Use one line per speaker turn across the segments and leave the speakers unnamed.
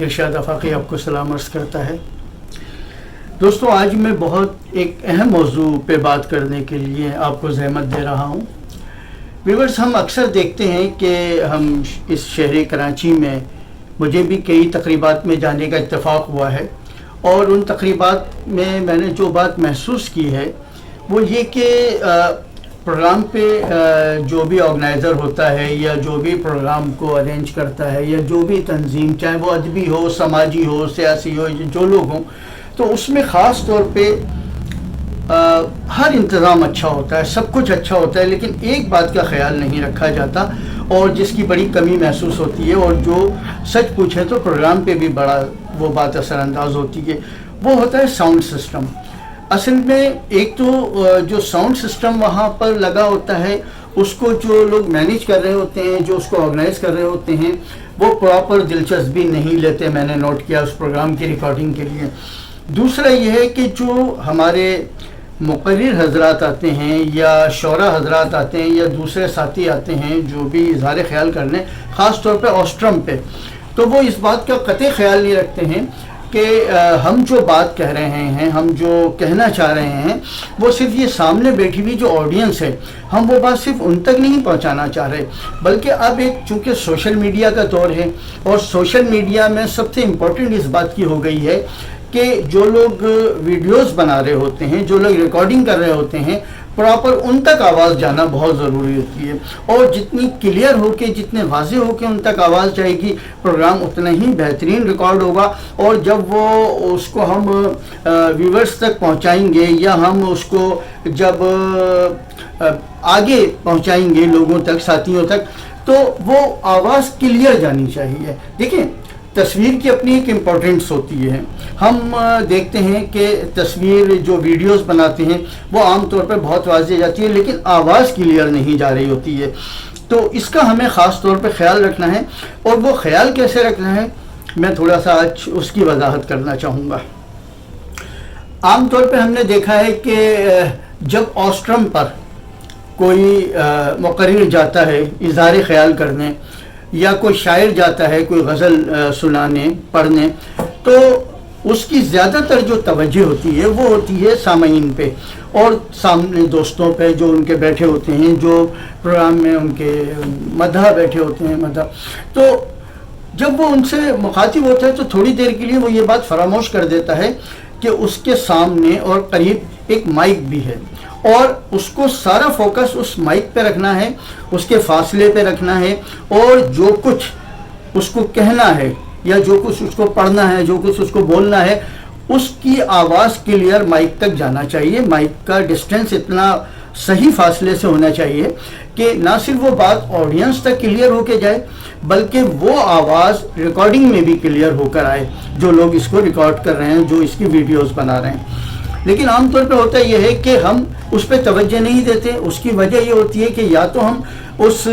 ارشاد آفاقی آپ کو سلام عرض کرتا ہے۔ دوستو، آج میں بہت ایک اہم موضوع پہ بات کرنے کے لیے آپ کو زحمت دے رہا ہوں۔ ویورز، ہم اکثر دیکھتے ہیں کہ ہم اس شہر کراچی میں مجھے بھی کئی تقریبات میں جانے کا اتفاق ہوا ہے، اور ان تقریبات میں نے جو بات محسوس کی ہے وہ یہ کہ پروگرام پہ جو بھی آرگنائزر ہوتا ہے یا جو بھی پروگرام کو ارینج کرتا ہے یا جو بھی تنظیم، چاہے وہ ادبی ہو، سماجی ہو، سیاسی ہو، جو لوگ ہوں، تو اس میں خاص طور پہ ہر انتظام اچھا ہوتا ہے، سب کچھ اچھا ہوتا ہے، لیکن ایک بات کا خیال نہیں رکھا جاتا اور جس کی بڑی کمی محسوس ہوتی ہے، اور جو سچ پوچھیں تو پروگرام پہ بھی بڑا وہ بات اثر انداز ہوتی ہے، وہ ہوتا ہے ساؤنڈ سسٹم۔ اصل میں ایک تو جو ساؤنڈ سسٹم وہاں پر لگا ہوتا ہے، اس کو جو لوگ مینیج کر رہے ہوتے ہیں، جو اس کو آرگنائز کر رہے ہوتے ہیں، وہ پراپر دلچسپی نہیں لیتے، میں نے نوٹ کیا اس پروگرام کی ریکارڈنگ کے لیے۔ دوسرا یہ ہے کہ جو ہمارے مقرر حضرات آتے ہیں یا شعراء حضرات آتے ہیں یا دوسرے ساتھی آتے ہیں جو بھی اظہار خیال کرنے، خاص طور پہ اوسٹرم پہ، تو وہ اس بات کا قطعی خیال نہیں رکھتے ہیں کہ ہم جو بات کہہ رہے ہیں، ہم جو کہنا چاہ رہے ہیں، وہ صرف یہ سامنے بیٹھی ہوئی جو آڈینس ہے، ہم وہ بات صرف ان تک نہیں پہنچانا چاہ رہے، بلکہ اب ایک چونکہ سوشل میڈیا کا دور ہے، اور سوشل میڈیا میں سب سے امپورٹنٹ اس بات کی ہو گئی ہے کہ جو لوگ ویڈیوز بنا رہے ہوتے ہیں، جو لوگ ریکارڈنگ کر رہے ہوتے ہیں، پراپر ان تک آواز جانا بہت ضروری ہوتی ہے، اور جتنی کلیئر ہو کے، جتنے واضح ہو کے ان تک آواز جائے گی، پروگرام اتنا ہی بہترین ریکارڈ ہوگا، اور جب وہ اس کو ہم ویورز تک پہنچائیں گے یا ہم اس کو جب آگے پہنچائیں گے لوگوں تک، ساتھیوں تک، تو وہ آواز کلیئر جانی چاہیے۔ دیکھیں، تصویر کی اپنی ایک امپورٹنس ہوتی ہے۔ ہم دیکھتے ہیں کہ تصویر جو ویڈیوز بناتے ہیں وہ عام طور پر بہت واضح جاتی ہے، لیکن آواز کلیئر نہیں جا رہی ہوتی ہے، تو اس کا ہمیں خاص طور پہ خیال رکھنا ہے، اور وہ خیال کیسے رکھنا ہے میں تھوڑا سا آج اس کی وضاحت کرنا چاہوں گا۔ عام طور پہ ہم نے دیکھا ہے کہ جب اوسٹرم پر کوئی مقرر جاتا ہے اظہار خیال کرنے، یا کوئی شاعر جاتا ہے کوئی غزل سنانے، پڑھنے، تو اس کی زیادہ تر جو توجہ ہوتی ہے وہ ہوتی ہے سامعین پہ، اور سامنے دوستوں پہ جو ان کے بیٹھے ہوتے ہیں، جو پروگرام میں ان کے مداح بیٹھے ہوتے ہیں، مداح۔ تو جب وہ ان سے مخاطب ہوتا ہے تو تھوڑی دیر کے لیے وہ یہ بات فراموش کر دیتا ہے کہ اس کے سامنے اور قریب ایک مائک بھی ہے، اور اس کو سارا فوکس اس مائک پہ رکھنا ہے، اس کے فاصلے پہ رکھنا ہے، اور جو کچھ اس کو کہنا ہے یا جو کچھ اس کو پڑھنا ہے، جو کچھ اس کو بولنا ہے، اس کی آواز کلیئر مائک تک جانا چاہیے۔ مائک کا ڈسٹینس اتنا صحیح فاصلے سے ہونا چاہیے کہ نہ صرف وہ بات آڈینس تک کلیئر ہو کے جائے، بلکہ وہ آواز ریکارڈنگ میں بھی کلیئر ہو کر آئے، جو لوگ اس کو ریکارڈ کر رہے ہیں، جو اس کی ویڈیوز بنا رہے ہیں۔ لیکن عام طور پہ ہوتا یہ ہے کہ ہم اس پہ توجہ نہیں دیتے۔ اس کی وجہ یہ ہوتی ہے کہ یا تو ہم اس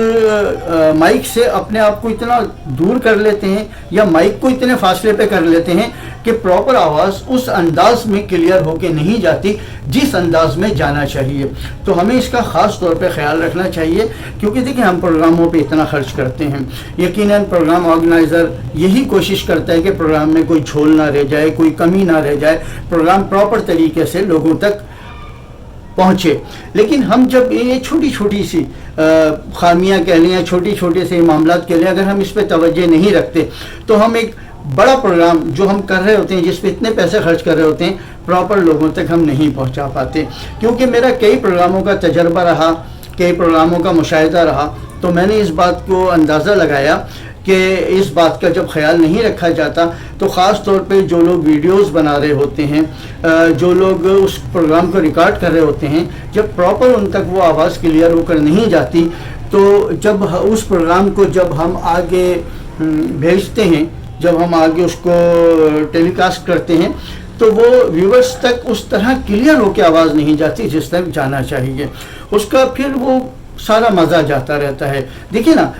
مائک سے اپنے آپ کو اتنا دور کر لیتے ہیں، یا مائک کو اتنے فاصلے پہ کر لیتے ہیں کہ پراپر آواز اس انداز میں کلیئر ہو کے نہیں جاتی جس انداز میں جانا چاہیے۔ تو ہمیں اس کا خاص طور پہ خیال رکھنا چاہیے، کیونکہ دیکھیں ہم پروگراموں پہ اتنا خرچ کرتے ہیں، یقیناً پروگرام آرگنائزر یہی کوشش کرتا ہے کہ پروگرام میں کوئی جھول نہ رہ جائے، کوئی کمی نہ رہ جائے، پروگرام پراپر طریقے سے لوگوں تک پہنچے۔ لیکن ہم جب یہ چھوٹی چھوٹی سی خامیاں کہہ لیں یا چھوٹی چھوٹے سے معاملات کہہ لیں، اگر ہم اس پہ توجہ نہیں رکھتے تو ہم ایک بڑا پروگرام جو ہم کر رہے ہوتے ہیں، جس پہ اتنے پیسے خرچ کر رہے ہوتے ہیں، پراپر لوگوں تک ہم نہیں پہنچا پاتے۔ کیونکہ میرا کئی پروگراموں کا تجربہ رہا، کئی پروگراموں کا مشاہدہ رہا، تو میں نے اس بات کو اندازہ لگایا کہ اس بات کا جب خیال نہیں رکھا جاتا تو خاص طور پہ جو لوگ ویڈیوز بنا رہے ہوتے ہیں، جو لوگ اس پروگرام کو ریکارڈ کر رہے ہوتے ہیں، جب پراپر ان تک وہ آواز کلیئر ہو کر نہیں جاتی، تو جب اس پروگرام کو جب ہم آگے بھیجتے ہیں، جب ہم آگے اس کو ٹیلی کاسٹ کرتے ہیں، تو وہ ویورز تک اس طرح کلیئر ہو کے آواز نہیں جاتی جس تک جانا چاہیے۔ اس کا پھر وہ سارا مزہ جاتا رہتا ہے۔ دیکھیے نا،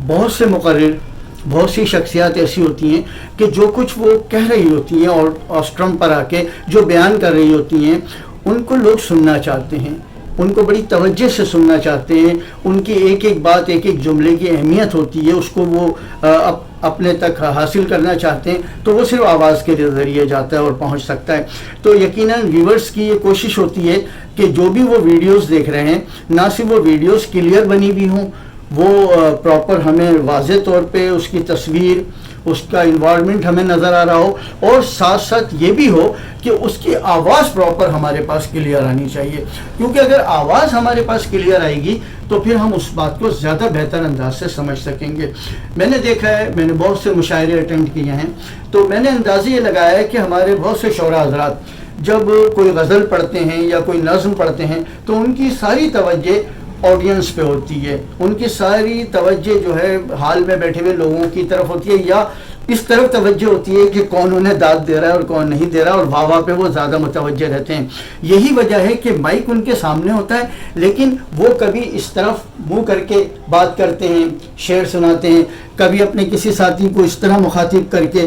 بہت سے مقرر، بہت سی شخصیات ایسی ہوتی ہیں کہ جو کچھ وہ کہہ رہی ہوتی ہیں اور اوسٹرم پر آ کے جو بیان کر رہی ہوتی ہیں، ان کو لوگ سننا چاہتے ہیں، ان کو بڑی توجہ سے سننا چاہتے ہیں، ان کی ایک ایک بات، ایک ایک جملے کی اہمیت ہوتی ہے، اس کو وہ اپنے تک حاصل کرنا چاہتے ہیں تو وہ صرف آواز کے ذریعے جاتا ہے اور پہنچ سکتا ہے. تو یقیناً ویورز کی یہ کوشش ہوتی ہے کہ جو بھی وہ ویڈیوز دیکھ رہے ہیں نہ صرف وہ ویڈیوز کلیئر بنی ہوئی ہوں, وہ پراپر ہمیں واضح طور پہ اس کی تصویر, اس کا انوائرمنٹ ہمیں نظر آ رہا ہو, اور ساتھ ساتھ یہ بھی ہو کہ اس کی آواز پراپر ہمارے پاس کلیئر آنی چاہیے, کیونکہ اگر آواز ہمارے پاس کلیئر آئے گی تو پھر ہم اس بات کو زیادہ بہتر انداز سے سمجھ سکیں گے. میں نے دیکھا ہے, میں نے بہت سے مشاعرے اٹینڈ کیے ہیں, تو میں نے اندازہ یہ لگایا ہے کہ ہمارے بہت سے شعراء حضرات جب کوئی غزل پڑھتے ہیں یا کوئی نظم پڑھتے ہیں تو ان کی ساری توجہ آڈینس پہ ہوتی ہے, ان کی ساری توجہ جو ہے حال میں بیٹھے ہوئے لوگوں کی طرف ہوتی ہے, یا اس طرف توجہ ہوتی ہے کہ کون انہیں داد دے رہا ہے اور کون نہیں دے رہا, اور واہ واہ پہ وہ زیادہ متوجہ رہتے ہیں. یہی وجہ ہے کہ مائک ان کے سامنے ہوتا ہے, لیکن وہ کبھی اس طرف منہ کر کے بات کرتے ہیں, شعر سناتے ہیں, کبھی اپنے کسی ساتھی کو اس طرح مخاطب کر کے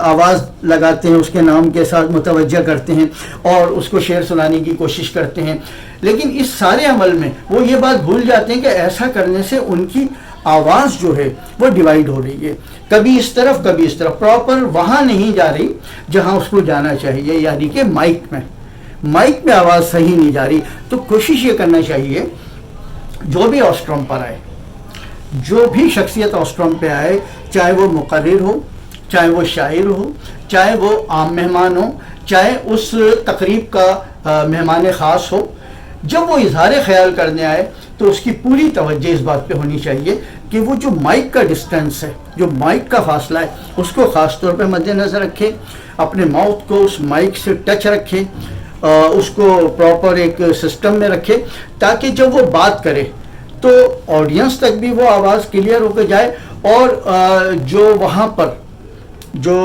آواز لگاتے ہیں, اس کے نام کے ساتھ متوجہ کرتے ہیں اور اس کو شعر سنانے کی کوشش کرتے ہیں. لیکن اس سارے عمل میں وہ یہ بات بھول جاتے ہیں کہ ایسا کرنے سے ان کی آواز جو ہے وہ ڈیوائیڈ ہو رہی ہے, کبھی اس طرف کبھی اس طرف, پراپر وہاں نہیں جا رہی جہاں اس کو جانا چاہیے, یعنی کہ مائک میں آواز صحیح نہیں جا رہی. تو کوشش یہ کرنا چاہیے جو بھی آسٹرم پر آئے, جو بھی شخصیت آسٹرم پہ آئے, چاہے وہ مقرر ہو, چاہے وہ شاعر ہو, چاہے وہ عام مہمان ہو, چاہے اس تقریب کا مہمان خاص ہو, جب وہ اظہار خیال کرنے آئے تو اس کی پوری توجہ اس بات پہ ہونی چاہیے کہ وہ جو مائک کا ڈسٹینس ہے, جو مائک کا فاصلہ ہے, اس کو خاص طور پہ مد نظر رکھے, اپنے ماؤتھ کو اس مائک سے ٹچ رکھے, اس کو پراپر ایک سسٹم میں رکھے, تاکہ جب وہ بات کرے تو آڈینس تک بھی وہ آواز کلیئر ہو کے جائے, اور جو وہاں پر جو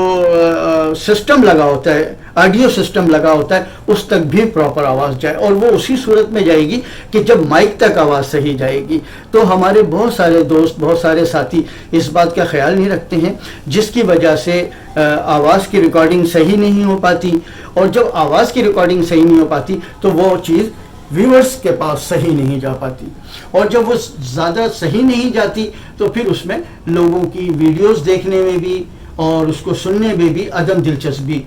سسٹم لگا ہوتا ہے, آڈیو سسٹم لگا ہوتا ہے, اس تک بھی پراپر آواز جائے, اور وہ اسی صورت میں جائے گی کہ جب مائک تک آواز صحیح جائے گی. تو ہمارے بہت سارے دوست, بہت سارے ساتھی اس بات کا خیال نہیں رکھتے ہیں, جس کی وجہ سے آواز کی ریکارڈنگ صحیح نہیں ہو پاتی, اور جب آواز کی ریکارڈنگ صحیح نہیں ہو پاتی تو وہ چیز ویورز کے پاس صحیح نہیں جا پاتی, اور جب وہ زیادہ صحیح نہیں جاتی تو پھر اس میں لوگوں کی ویڈیوز دیکھنے میں بھی اور اس کو سننے میں بھی عدم دلچسپی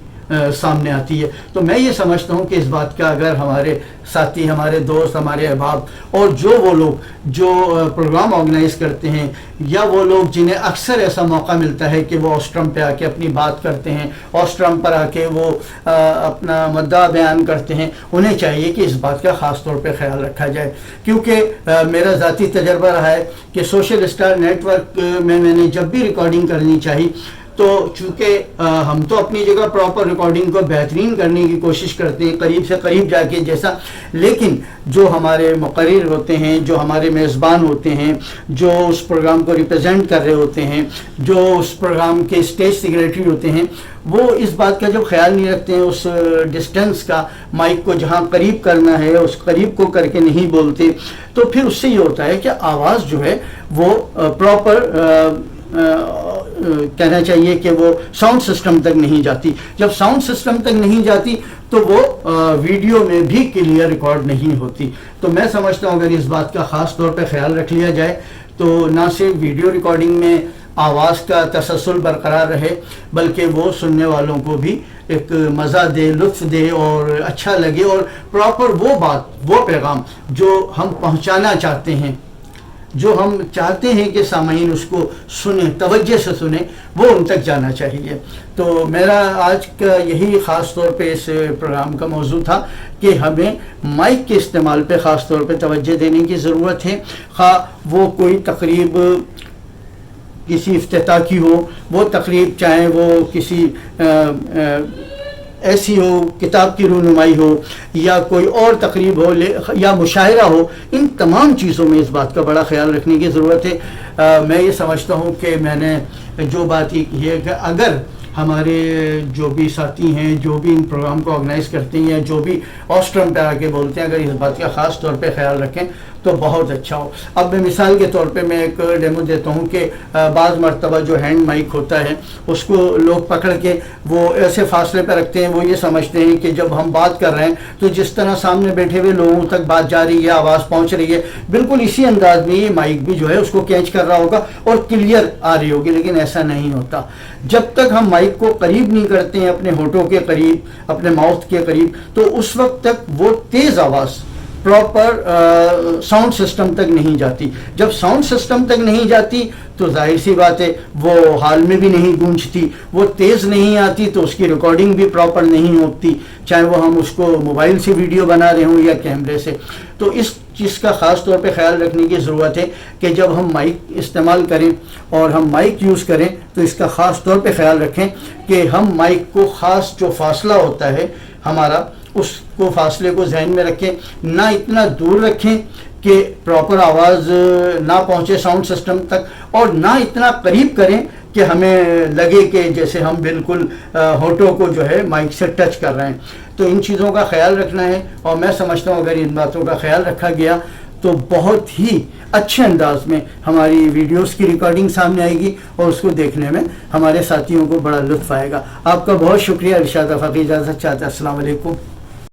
سامنے آتی ہے. تو میں یہ سمجھتا ہوں کہ اس بات کا اگر ہمارے ساتھی, ہمارے دوست, ہمارے احباب اور جو وہ لوگ جو پروگرام آرگنائز کرتے ہیں, یا وہ لوگ جنہیں اکثر ایسا موقع ملتا ہے کہ وہ آسٹرم پہ آ کے اپنی بات کرتے ہیں, آسٹرم پر آ کے وہ اپنا مدعا بیان کرتے ہیں, انہیں چاہیے کہ اس بات کا خاص طور پہ خیال رکھا جائے. کیونکہ میرا ذاتی تجربہ رہا ہے کہ سوشل اسٹار نیٹ ورک میں نے جب بھی ریکارڈنگ کرنی چاہی تو چونکہ ہم تو اپنی جگہ پراپر ریکارڈنگ کو بہترین کرنے کی کوشش کرتے ہیں, قریب سے قریب جا کے جیسا, لیکن جو ہمارے مقرر ہوتے ہیں, جو ہمارے میزبان ہوتے ہیں, جو اس پروگرام کو ریپرزینٹ کر رہے ہوتے ہیں, جو اس پروگرام کے اسٹیج سیکریٹری ہوتے ہیں, وہ اس بات کا جب خیال نہیں رکھتے ہیں, اس ڈسٹینس کا, مائک کو جہاں قریب کرنا ہے اس قریب کو کر کے نہیں بولتے, تو پھر اس سے یہ ہوتا ہے کہ آواز جو ہے وہ پراپر کہنا چاہیے کہ وہ ساؤنڈ سسٹم تک نہیں جاتی. جب ساؤنڈ سسٹم تک نہیں جاتی تو وہ ویڈیو میں بھی کلیئر ریکارڈ نہیں ہوتی. تو میں سمجھتا ہوں اگر اس بات کا خاص طور پہ خیال رکھ لیا جائے تو نہ صرف ویڈیو ریکارڈنگ میں آواز کا تسلسل برقرار رہے, بلکہ وہ سننے والوں کو بھی ایک مزہ دے, لطف دے اور اچھا لگے, اور پراپر وہ بات, وہ پیغام جو ہم پہنچانا چاہتے ہیں, جو ہم چاہتے ہیں کہ سامعین اس کو سنیں, توجہ سے سنیں, وہ ان تک جانا چاہیے. تو میرا آج کا یہی خاص طور پہ اس پروگرام کا موضوع تھا کہ ہمیں مائک کے استعمال پہ خاص طور پہ توجہ دینے کی ضرورت ہے, خواہ وہ کوئی تقریب کسی افتتاح کی ہو, وہ تقریب چاہے وہ کسی ایسی ہو, کتاب کی رونمائی ہو, یا کوئی اور تقریب ہو, یا مشاعرہ ہو, ان تمام چیزوں میں اس بات کا بڑا خیال رکھنے کی ضرورت ہے. میں یہ سمجھتا ہوں کہ میں نے جو بات یہ ہے کہ اگر ہمارے جو بھی ساتھی ہیں, جو بھی ان پروگرام کو آرگنائز کرتے ہیں, یا جو بھی آسٹرم پہ آ کے بولتے ہیں, اگر اس بات کا خاص طور پہ خیال رکھیں تو بہت اچھا ہو. اب میں مثال کے طور پہ میں ایک ڈیمو دیتا ہوں کہ بعض مرتبہ جو ہینڈ مائک ہوتا ہے اس کو لوگ پکڑ کے وہ ایسے فاصلے پہ رکھتے ہیں, وہ یہ سمجھتے ہیں کہ جب ہم بات کر رہے ہیں تو جس طرح سامنے بیٹھے ہوئے لوگوں تک بات جا رہی ہے, آواز پہنچ رہی ہے, بالکل اسی انداز میں یہ مائک بھی جو ہے اس کو کیچ کر رہا ہوگا اور کلیئر آ رہی ہوگی. لیکن ایسا نہیں ہوتا. جب تک ہم مائک کو قریب نہیں کرتے ہیں اپنے ہونٹوں کے قریب, اپنے ماؤتھ کے قریب, تو اس وقت تک وہ تیز آواز پراپر ساؤنڈ سسٹم تک نہیں جاتی. جب ساؤنڈ سسٹم تک نہیں جاتی تو ظاہر سی بات ہے وہ حال میں بھی نہیں گونجتی, وہ تیز نہیں آتی, تو اس کی ریکارڈنگ بھی پراپر نہیں ہوتی, چاہے وہ ہم اس کو موبائل سے ویڈیو بنا رہے ہوں یا کیمرے سے. تو اس چیز کا خاص طور پہ خیال رکھنے کی ضرورت ہے کہ جب ہم مائک استعمال کریں اور ہم مائک یوز کریں تو اس کا خاص طور پہ خیال رکھیں کہ ہم مائک کو خاص جو فاصلہ ہوتا ہے ہمارا, اس کو فاصلے کو ذہن میں رکھیں, نہ اتنا دور رکھیں کہ پراپر آواز نہ پہنچے ساؤنڈ سسٹم تک, اور نہ اتنا قریب کریں کہ ہمیں لگے کہ جیسے ہم بالکل ہونٹوں کو جو ہے مائک سے ٹچ کر رہے ہیں. تو ان چیزوں کا خیال رکھنا ہے, اور میں سمجھتا ہوں اگر ان باتوں کا خیال رکھا گیا تو بہت ہی اچھے انداز میں ہماری ویڈیوز کی ریکارڈنگ سامنے آئے گی اور اس کو دیکھنے میں ہمارے ساتھیوں کو بڑا لطف آئے گا. آپ کا بہت شکریہ. ارشاد افاقی اجازت چاہتا ہے. السلام علیکم.